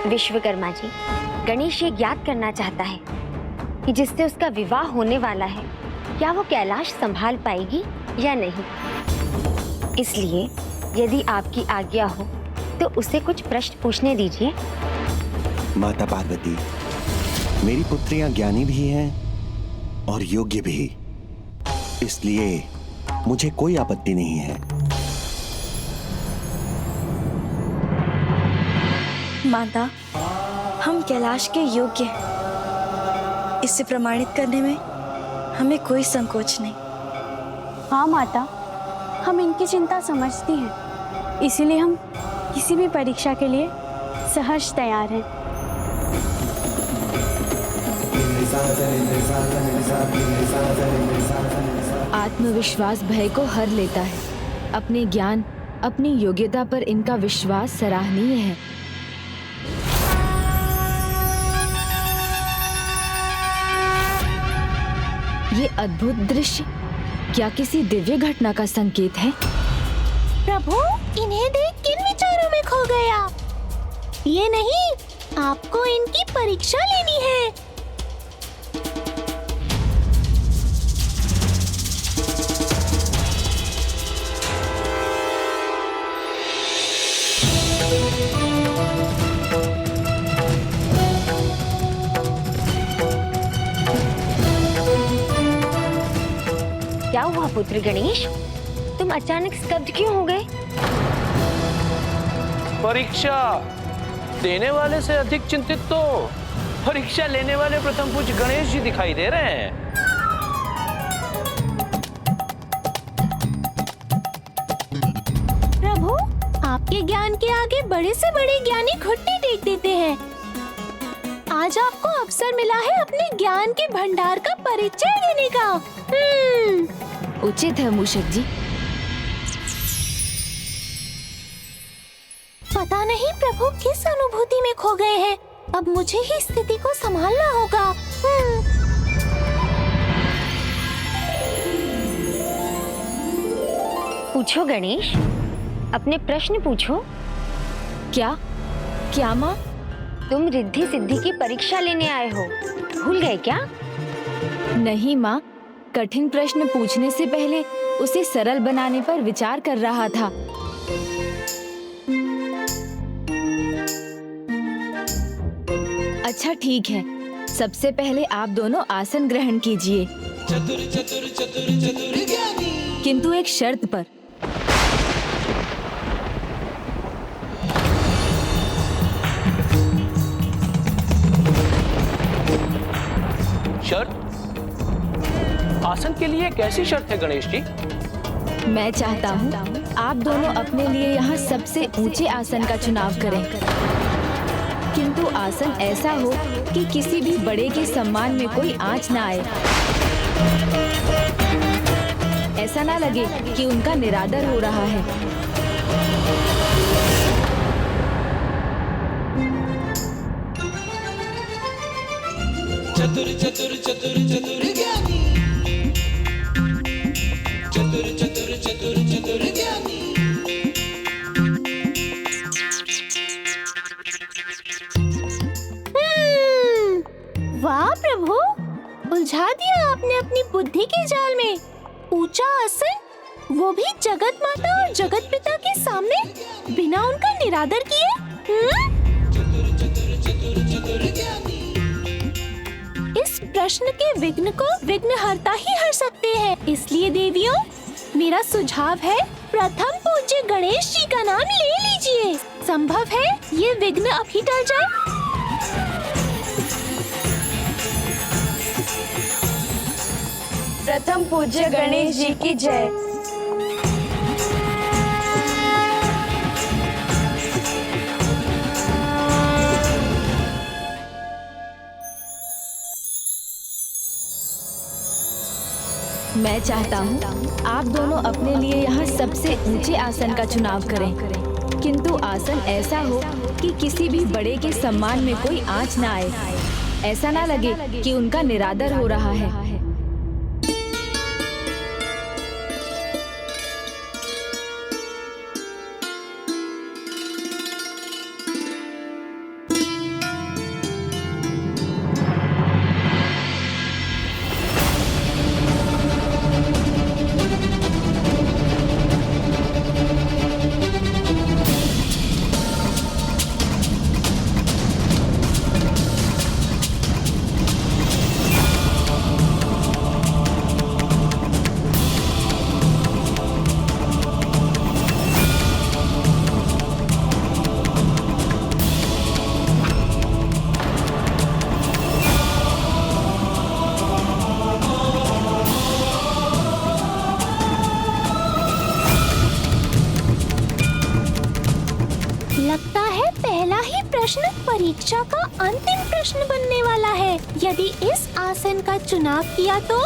विश्वकर्मा जी, गणेश ये ज्ञात करना चाहता है कि जिससे उसका विवाह होने वाला है, क्या वो कैलाश संभाल पाएगी या नहीं। इसलिए यदि आपकी आज्ञा हो तो उसे कुछ प्रश्न पूछने दीजिए। माता पार्वती, मेरी पुत्रियां ज्ञानी भी हैं और योग्य भी, इसलिए मुझे कोई आपत्ति नहीं है। माता, हम कैलाश के योग्य हैं। इसे प्रमाणित करने में हमें कोई संकोच नहीं। हाँ माता, हम इनकी चिंता समझती हैं, इसीलिए हम किसी भी परीक्षा के लिए सहर्ष तैयार हैं। आत्मविश्वास भय को हर लेता है। अपने ज्ञान, अपनी योग्यता पर इनका विश्वास सराहनीय है। ये अद्भुत दृश्य क्या किसी दिव्य घटना का संकेत है? प्रभु, इन्हें देख किन विचारों में खो गया? ये नहीं, आपको इनकी परीक्षा लेनी है। क्या हुआ पुत्र गणेश, तुम अचानक स्तब्ध क्यों हो गए? परीक्षा देने वाले से अधिक चिंतित तो परीक्षा लेने वाले प्रथम पूज्य गणेश जी दिखाई दे रहे हैं। प्रभु, आपके ज्ञान के आगे बड़े से बड़े ज्ञानी घुटने टेक देते हैं। आज आपको अवसर मिला है अपने ज्ञान के भंडार का परिचय देने का। उचित है मूषक जी। पता नहीं प्रभु किस अनुभूति में खो गए हैं। अब मुझे ही स्थिति को संभालना होगा। पूछो गणेश, अपने प्रश्न पूछो। क्या क्या माँ? तुम रिद्धि सिद्धि की परीक्षा लेने आए हो, भूल गए क्या? नहीं माँ, कठिन प्रश्न पूछने से पहले उसे सरल बनाने पर विचार कर रहा था। अच्छा ठीक है, सबसे पहले आप दोनों आसन ग्रहण कीजिए, किंतु एक शर्त पर। शर्त? आसन के लिए कैसी शर्त है गणेश जी? मैं चाहता हूँ आप दोनों अपने लिए यहाँ सबसे ऊंचे आसन का चुनाव करें, किंतु आसन ऐसा हो कि किसी भी बड़े के सम्मान में कोई आंच ना आए। ऐसा ना लगे कि उनका निरादर हो रहा है। चतुर चतुर चतुर चतुर ज्ञानी, चतुर चतुर चतुर चतुर ज्ञानी। वाह प्रभु, उलझा दिया आपने अपनी बुद्धि के जाल में। ऊंचा आसन, वो भी जगत माता और जगत पिता के सामने, बिना उनका निरादर किए। चतुर चतुर चतुर चतुर ज्ञानी। इस प्रश्न के विघ्न को विघ्नहर्ता ही हर सकते हैं। इसलिए देवियों, मेरा सुझाव है प्रथम पूज्य गणेश जी का नाम ले लीजिए। संभव है ये विघ्न अभी टल जाए। प्रथम पूज्य गणेश जी की जय। मैं चाहता हूँ आप दोनों अपने लिए यहाँ सबसे ऊंचे आसन का चुनाव करें, किंतु आसन ऐसा हो कि किसी भी बड़े के सम्मान में कोई आंच ना आए। ऐसा ना लगे कि उनका निरादर हो रहा है। लगता है पहला ही प्रश्न परीक्षा का अंतिम प्रश्न बनने वाला है। यदि इस आसन का चुनाव किया तो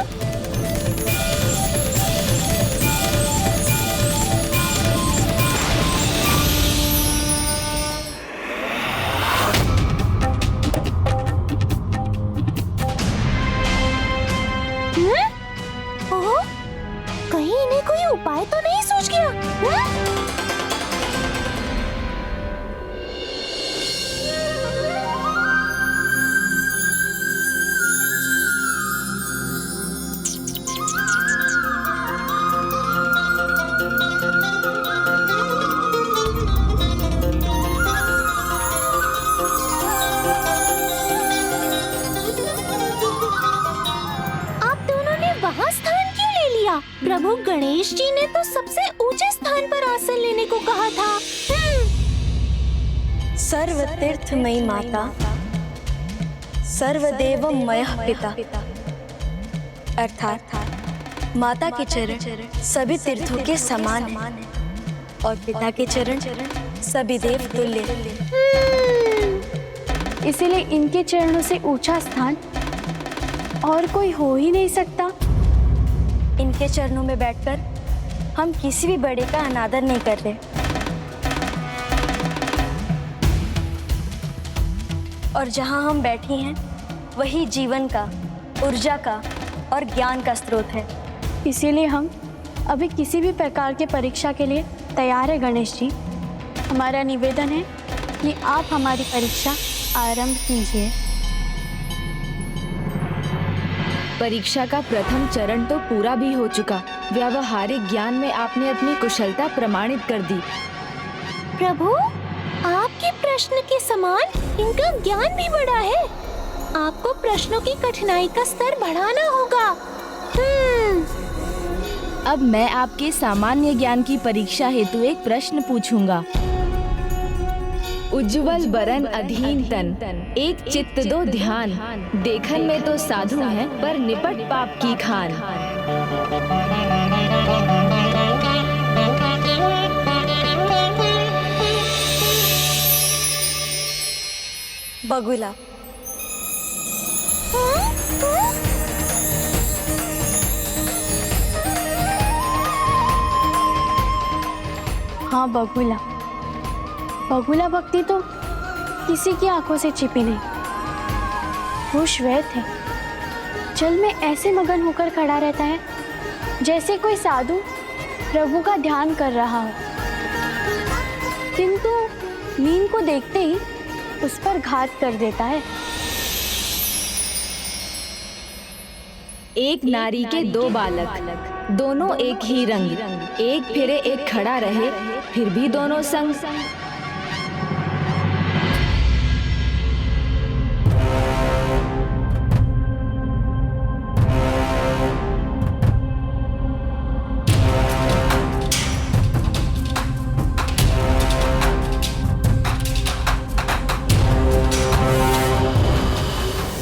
ओह, कहीं इन्हें कोई उपाय तो नहीं सूझ गया? प्रभु गणेश जी ने तो सबसे ऊंचे स्थान पर आसन लेने को कहा था। सर्वतीर्थमयी माता, सर्वदेवमयः पिता, अर्थात माता के चरण सभी तीर्थों के समान हैं और पिता के चरण सभी देव तुल्य। इसीलिए इनके चरणों से ऊंचा स्थान और कोई हो ही नहीं सकता। इनके चरणों में बैठकर हम किसी भी बड़े का अनादर नहीं कर रहे और जहां हम बैठे हैं वही जीवन का, ऊर्जा का और ज्ञान का स्रोत है। इसीलिए हम अभी किसी भी प्रकार के परीक्षा के लिए तैयार है गणेश जी। हमारा निवेदन है कि आप हमारी परीक्षा आरंभ कीजिए। परीक्षा का प्रथम चरण तो पूरा भी हो चुका। व्यावहारिक ज्ञान में आपने अपनी कुशलता प्रमाणित कर दी। प्रभु, आपके प्रश्न के समान इनका ज्ञान भी बढ़ा है। आपको प्रश्नों की कठिनाई का स्तर बढ़ाना होगा। अब मैं आपके सामान्य ज्ञान की परीक्षा हेतु एक प्रश्न पूछूंगा। उज्ज्वल बरन अधीन तन, एक चित्त दो ध्यान, देखन में तो साधु हैं पर निपट पाप की खान। बगुला। हाँ, बगुला। बगुला भक्ति तो किसी की आंखों से छिपी नहीं। वो श्वेत है, जल में ऐसे मगन होकर खड़ा रहता है जैसे कोई साधु प्रभु का ध्यान कर रहा हो, किंतु मीन को देखते ही उस पर घात कर देता है। एक नारी के दो बालक, दोनों एक ही रंग, एक फिरे एक खड़ा रहे, फिर भी दोनों संग।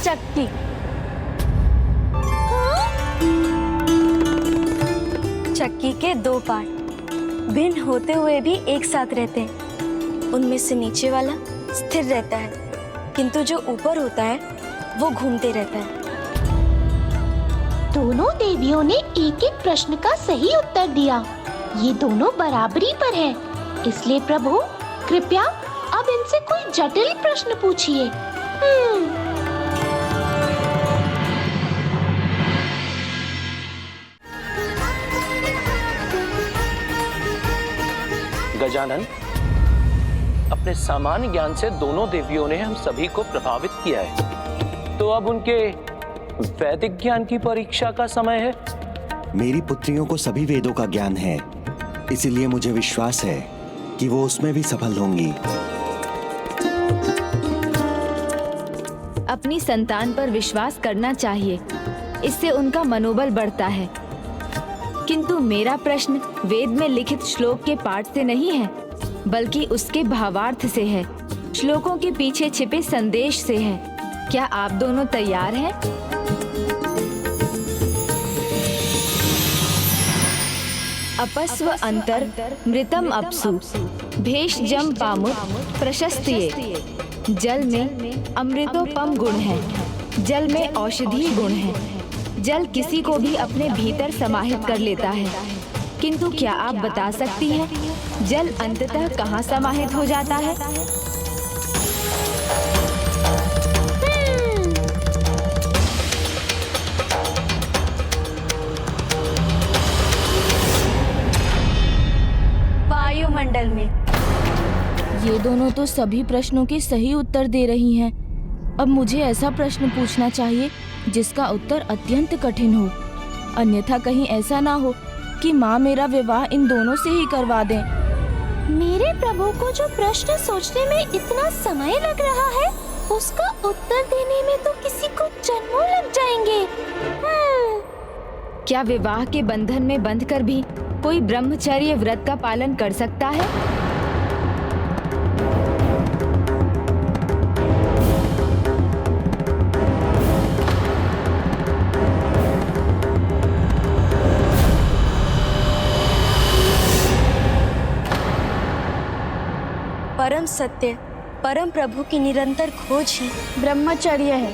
चक्की। चक्की के दो पार्ट भिन्न होते हुए भी एक साथ रहते हैं। उनमें से नीचे वाला स्थिर रहता है, किंतु जो ऊपर होता है वो घूमते रहता है। दोनों देवियों ने एक एक प्रश्न का सही उत्तर दिया। ये दोनों बराबरी पर हैं। इसलिए प्रभु, कृपया अब इनसे कोई जटिल प्रश्न पूछिए। गजानन, अपने सामान्य ज्ञान से दोनों देवियों ने हम सभी को प्रभावित किया है, तो अब उनके वैदिक ज्ञान की परीक्षा का समय है। मेरी पुत्रियों को सभी वेदों का ज्ञान है, इसीलिए मुझे विश्वास है कि वो उसमें भी सफल होंगी। अपनी संतान पर विश्वास करना चाहिए, इससे उनका मनोबल बढ़ता है। किंतु मेरा प्रश्न वेद में लिखित श्लोक के पाठ से नहीं है, बल्कि उसके भावार्थ से है, श्लोकों के पीछे छिपे संदेश से है। क्या आप दोनों तैयार हैं? अपस्व अंतर मृतम अपसु भेष जम पामुत प्रशस्तिये। जल में अमृतोपम गुण है, जल में औषधीय गुण है। जल किसी को भी अपने भीतर समाहित कर लेता है, किंतु क्या आप बता सकती हैं जल अंततः कहाँ समाहित हो जाता है? वायुमंडल में। ये दोनों तो सभी प्रश्नों के सही उत्तर दे रही हैं। अब मुझे ऐसा प्रश्न पूछना चाहिए जिसका उत्तर अत्यंत कठिन हो, अन्यथा कहीं ऐसा ना हो कि माँ मेरा विवाह इन दोनों से ही करवा दें। मेरे प्रभु को जो प्रश्न सोचने में इतना समय लग रहा है, उसका उत्तर देने में तो किसी को जन्मों लग जाएंगे। क्या विवाह के बंधन में बंधकर भी कोई ब्रह्मचर्य व्रत का पालन कर सकता है? परम सत्य, परम प्रभु की निरंतर खोज ही ब्रह्मचर्य है,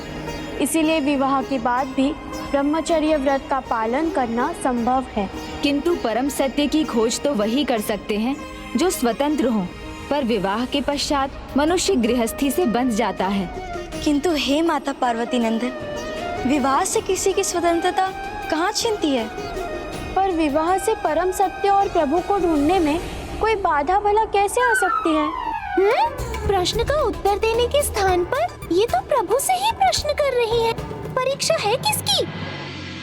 इसीलिए विवाह के बाद भी ब्रह्मचर्य व्रत का पालन करना संभव है। किंतु परम सत्य की खोज तो वही कर सकते हैं जो स्वतंत्र हों, पर विवाह के पश्चात मनुष्य गृहस्थी से बंध जाता है। किंतु हे माता पार्वती नंदन, विवाह से किसी की स्वतंत्रता कहाँ छिनती है? पर विवाह से परम सत्य और प्रभु को ढूंढने में कोई बाधा भला कैसे आ सकती है? प्रश्न का उत्तर देने के स्थान पर ये तो प्रभु से ही प्रश्न कर रही है। परीक्षा है किसकी?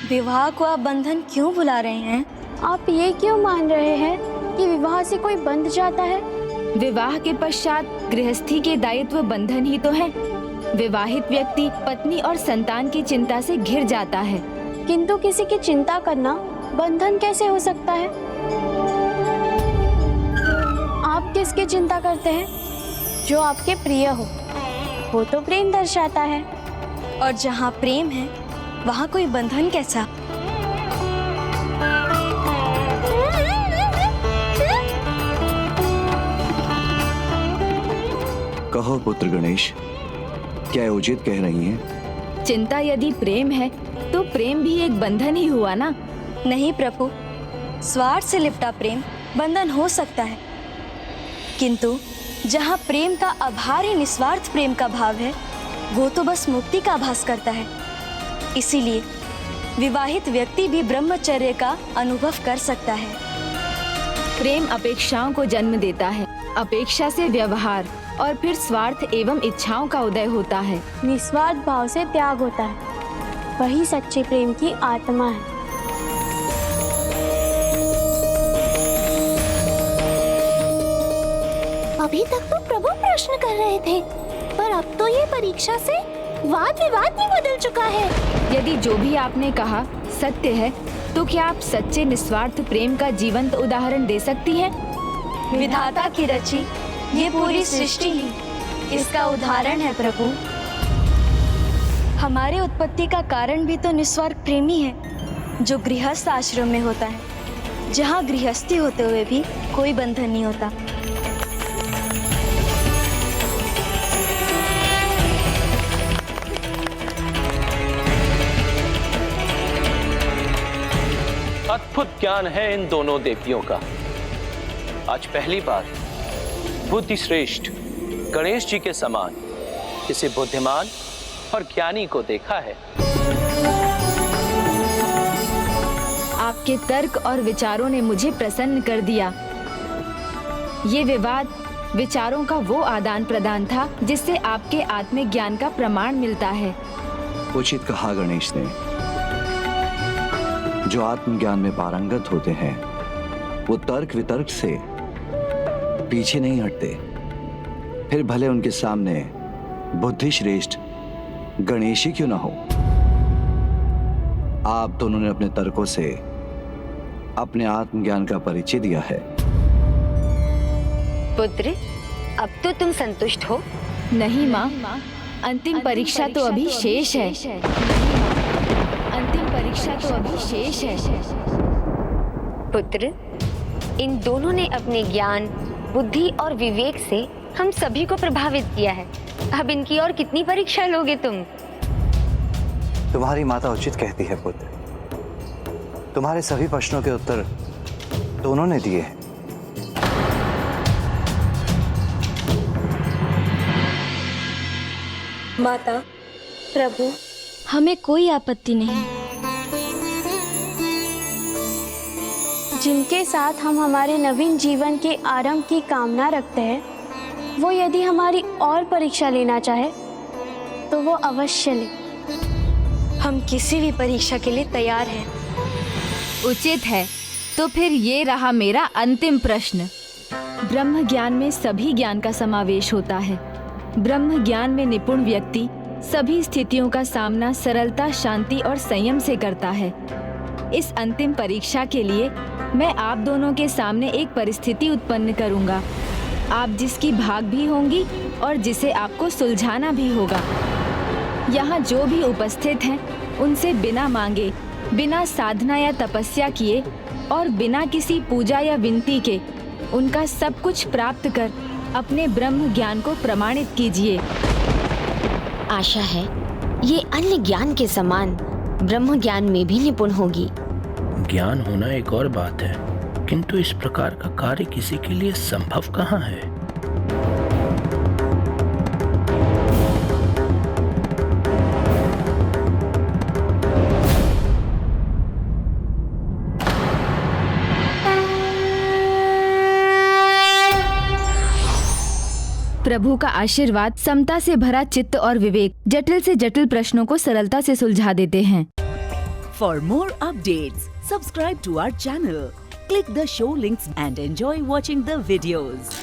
विवाह को आप बंधन क्यों बुला रहे हैं? आप ये क्यों मान रहे हैं कि विवाह से कोई बंध जाता है? विवाह के पश्चात गृहस्थी के दायित्व बंधन ही तो है। विवाहित व्यक्ति पत्नी और संतान की चिंता से घिर जाता है। किंतु किसी की चिंता करना बंधन कैसे हो सकता है? आप किसकी चिंता करते हैं? जो आपके प्रिय हो, वो तो प्रेम दर्शाता है। और जहाँ प्रेम है वहाँ कोई बंधन कैसा? कहो पुत्र गणेश, क्या उचित कह रही हैं? चिंता यदि प्रेम है तो प्रेम भी एक बंधन ही हुआ ना? नहीं प्रभु, स्वार्थ से लिपटा प्रेम बंधन हो सकता है, किंतु जहाँ प्रेम का आभार ही निस्वार्थ प्रेम का भाव है, वो तो बस मुक्ति का आभास करता है। इसीलिए विवाहित व्यक्ति भी ब्रह्मचर्य का अनुभव कर सकता है। प्रेम अपेक्षाओं को जन्म देता है, अपेक्षा से व्यवहार और फिर स्वार्थ एवं इच्छाओं का उदय होता है। निस्वार्थ भाव से त्याग होता है, वही सच्चे प्रेम की आत्मा है। अभी तक तो प्रभु प्रश्न कर रहे थे, पर अब तो ये परीक्षा से वाद विवाद में बदल चुका है। यदि जो भी आपने कहा सत्य है, तो क्या आप सच्चे निस्वार्थ प्रेम का जीवंत उदाहरण दे सकती हैं? विधाता की रची ये पूरी सृष्टि ही इसका उदाहरण है प्रभु। हमारे उत्पत्ति का कारण भी तो निस्वार्थ प्रेमी है, जो गृहस्थ आश्रम में होता है, जहाँ गृहस्थी होते हुए भी कोई बंधन नहीं होता। अद्भुत ज्ञान है इन दोनों देवियों का। आज पहली बार बुद्धि श्रेष्ठ गणेश जी के समान किसी बुद्धिमान और ज्ञानी को देखा है। आपके तर्क और विचारों ने मुझे प्रसन्न कर दिया। ये विवाद विचारों का वो आदान प्रदान था जिससे आपके आत्मिक ज्ञान का प्रमाण मिलता है। उचित कहा गणेश ने। जो आत्मज्ञान में पारंगत होते हैं वो तर्क वितर्क से पीछे नहीं हटते, फिर भले उनके सामने बुद्धि श्रेष्ठ गणेश ही क्यों ना हो। आप दोनों ने अपने तर्कों से अपने आत्मज्ञान का परिचय दिया है। पुत्र, अब तो तुम संतुष्ट हो? नहीं माँ, अंतिम परीक्षा तो अभी शेष है। अंतिम परीक्षा तो अभी शेष है। पुत्र, इन दोनों ने अपने ज्ञान, बुद्धि और विवेक से हम सभी को प्रभावित किया है। अब इनकी और कितनी परीक्षा लोगे तुम? तुम्हारी माता उचित कहती है पुत्र। तुम्हारे सभी प्रश्नों के उत्तर दोनों ने दिए हैं। माता, प्रभु, हमें कोई आपत्ति नहीं। जिनके साथ हम हमारे नवीन जीवन के आरंभ की कामना रखते हैं, वो यदि हमारी और परीक्षा लेना चाहे तो वो अवश्य ले। हम किसी भी परीक्षा के लिए तैयार हैं। उचित है। तो फिर ये रहा मेरा अंतिम प्रश्न। ब्रह्म ज्ञान में सभी ज्ञान का समावेश होता है। ब्रह्म ज्ञान में निपुण व्यक्ति सभी स्थितियों का सामना सरलता, शांति और संयम से करता है। इस अंतिम परीक्षा के लिए मैं आप दोनों के सामने एक परिस्थिति उत्पन्न करूंगा, आप जिसकी भाग भी होंगी और जिसे आपको सुलझाना भी होगा। यहाँ जो भी उपस्थित हैं, उनसे बिना मांगे, बिना साधना या तपस्या किए और बिना किसी पूजा या विनती के उनका सब कुछ प्राप्त कर अपने ब्रह्म ज्ञान को प्रमाणित कीजिए। आशा है ये अन्य ज्ञान के समान ब्रह्म ज्ञान में भी निपुण होगी। ज्ञान होना एक और बात है, किंतु इस प्रकार का कार्य किसी के लिए संभव कहाँ है? प्रभु का आशीर्वाद, समता से भरा चित्त और विवेक जटिल से जटिल प्रश्नों को सरलता से सुलझा देते हैं। For more updates, subscribe to our channel, click the show links and enjoy watching the videos.